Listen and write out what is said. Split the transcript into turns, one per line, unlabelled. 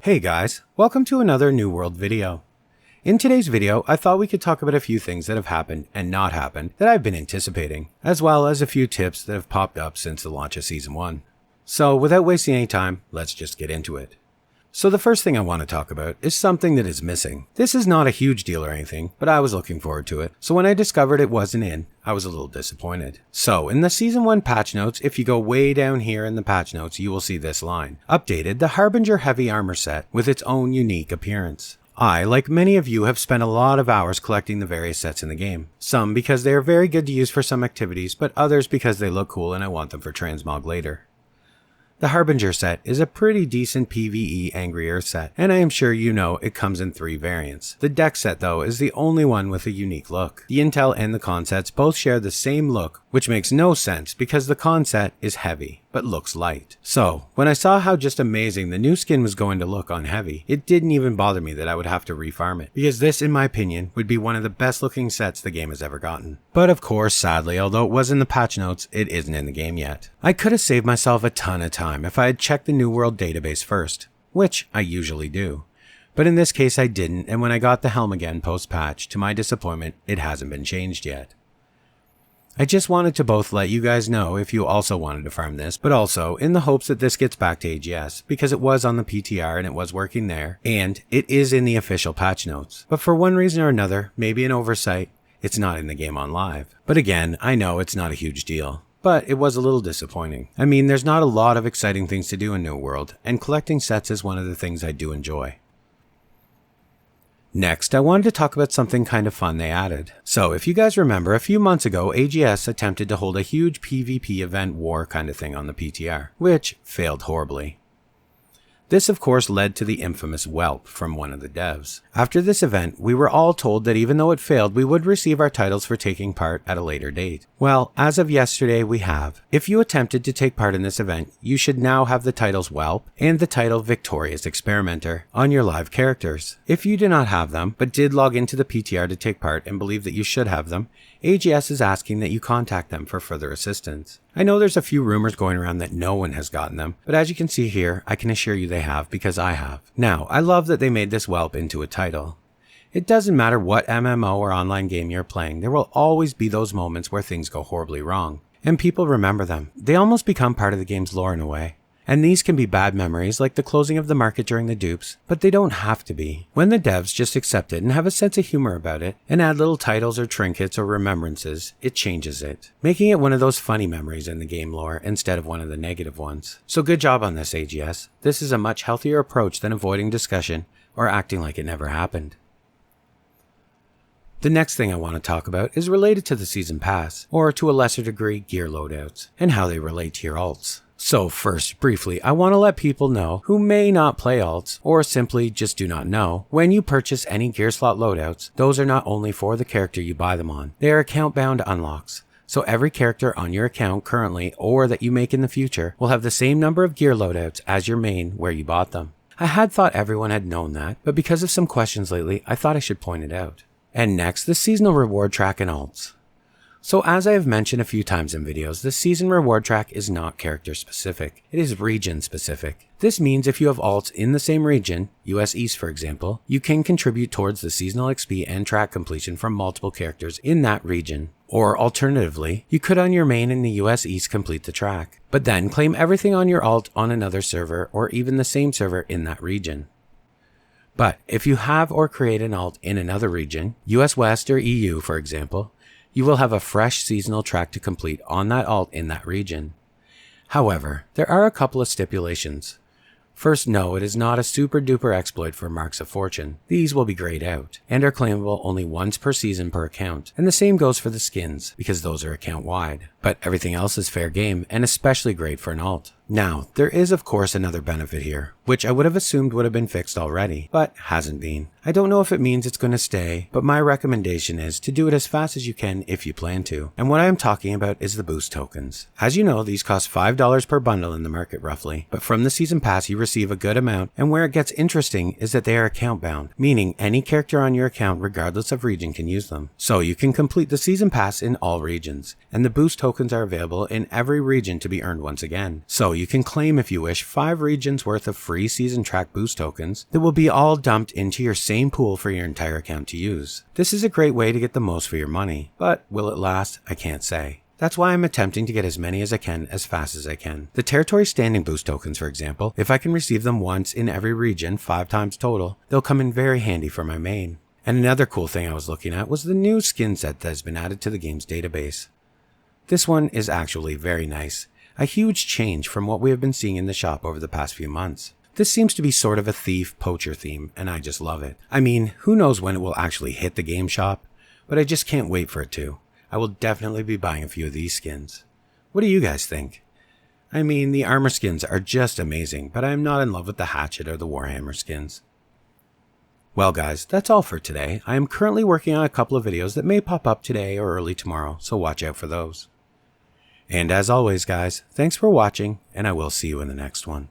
Hey guys, welcome to another New World video. In today's video, I thought we could talk about a few things that have happened and not happened that I've been anticipating, as well as a few tips that have popped up since the launch of Season 1. So without wasting any time, let's just get into it. So the first thing I want to talk about is something that is missing. This is not a huge deal or anything, but I was looking forward to it. So when I discovered it wasn't in, I was a little disappointed. So in the Season 1 patch notes, if you go way down here in the patch notes, you will see this line. Updated the Harbinger Heavy Armor set with its own unique appearance. I, like many of you, have spent a lot of hours collecting the various sets in the game. Some because they are very good to use for some activities, but others because they look cool and I want them for transmog later. The Harbinger set is a pretty decent PvE Angry Earth set, and I am sure you know it comes in 3 variants. The Dex set though is the only one with a unique look. The Intel and the Con sets both share the same look, which makes no sense because the Con set is heavy, but looks light. So, when I saw how just amazing the new skin was going to look on heavy, it didn't even bother me that I would have to refarm it, because this, in my opinion, would be one of the best looking sets the game has ever gotten. But of course, sadly, although it was in the patch notes, it isn't in the game yet. I could have saved myself a ton of time if I had checked the New World database first, which I usually do. But in this case I didn't, and when I got the helm again post-patch, to my disappointment, it hasn't been changed yet. I just wanted to both let you guys know if you also wanted to farm this, but also in the hopes that this gets back to AGS, because it was on the PTR and it was working there, and it is in the official patch notes. But for one reason or another, maybe an oversight, it's not in the game on live. But again, I know it's not a huge deal. But it was a little disappointing. I mean, there's not a lot of exciting things to do in New World, and collecting sets is one of the things I do enjoy. Next, I wanted to talk about something kind of fun they added. So if you guys remember, a few months ago, AGS attempted to hold a huge PvP event war kind of thing on the PTR, which failed horribly. This of course led to the infamous whelp from one of the devs. After this event, we were all told that even though it failed, we would receive our titles for taking part at a later date. Well, as of yesterday, we have. If you attempted to take part in this event, you should now have the titles Whelp and the title Victorious Experimenter on your live characters. If you do not have them, but did log into the PTR to take part and believe that you should have them, AGS is asking that you contact them for further assistance. I know there's a few rumors going around that no one has gotten them, but as you can see here, I can assure you they have because I have. Now, I love that they made this whelp into a title. It doesn't matter what MMO or online game you're playing, there will always be those moments where things go horribly wrong. And people remember them. They almost become part of the game's lore in a way. And these can be bad memories like the closing of the market during the dupes, but they don't have to be. When the devs just accept it and have a sense of humor about it, and add little titles or trinkets or remembrances, it changes it, making it one of those funny memories in the game lore instead of one of the negative ones. So good job on this, AGS. This is a much healthier approach than avoiding discussion or acting like it never happened. The next thing I want to talk about is related to the Season Pass, or to a lesser degree gear loadouts, and how they relate to your alts. So first, briefly, I want to let people know who may not play alts, or simply just do not know, when you purchase any gear slot loadouts, those are not only for the character you buy them on, they are account-bound unlocks. So every character on your account currently, or that you make in the future, will have the same number of gear loadouts as your main where you bought them. I had thought everyone had known that, but because of some questions lately, I thought I should point it out. And next, the seasonal reward track and alts. So as I have mentioned a few times in videos, the season reward track is not character specific, it is region specific. This means if you have alts in the same region, US East for example, you can contribute towards the seasonal XP and track completion from multiple characters in that region. Or alternatively, you could on your main in the US East complete the track, but then claim everything on your alt on another server or even the same server in that region. But if you have or create an alt in another region, US West or EU for example, you will have a fresh seasonal track to complete on that alt in that region. However, there are a couple of stipulations. First, no, it is not a super duper exploit for Marks of Fortune. These will be grayed out, and are claimable only once per season per account, and the same goes for the skins, because those are account wide. But everything else is fair game, and especially great for an alt. Now, there is of course another benefit here, which I would have assumed would have been fixed already, but hasn't been. I don't know if it means it's going to stay, but my recommendation is to do it as fast as you can if you plan to. And what I am talking about is the boost tokens. As you know, these cost $5 per bundle in the market roughly, but from the season pass you receive a good amount, and where it gets interesting is that they are account bound, meaning any character on your account regardless of region can use them. So you can complete the season pass in all regions, and the boost tokens tokens are available in every region to be earned once again. So you can claim, if you wish, 5 regions worth of free season track boost tokens that will be all dumped into your same pool for your entire account to use. This is a great way to get the most for your money, but will it last? I can't say. That's why I'm attempting to get as many as I can as fast as I can. The territory standing boost tokens, for example, if I can receive them once in every region 5 times total, they'll come in very handy for my main. And another cool thing I was looking at was the new skin set that has been added to the game's database. This one is actually very nice, a huge change from what we have been seeing in the shop over the past few months. This seems to be sort of a thief poacher theme, and I just love it. I mean, who knows when it will actually hit the game shop, but I just can't wait for it to. I will definitely be buying a few of these skins. What do you guys think? I mean, the armor skins are just amazing, but I am not in love with the hatchet or the Warhammer skins. Well guys, that's all for today. I am currently working on a couple of videos that may pop up today or early tomorrow, so watch out for those. And as always guys, thanks for watching, and I will see you in the next one.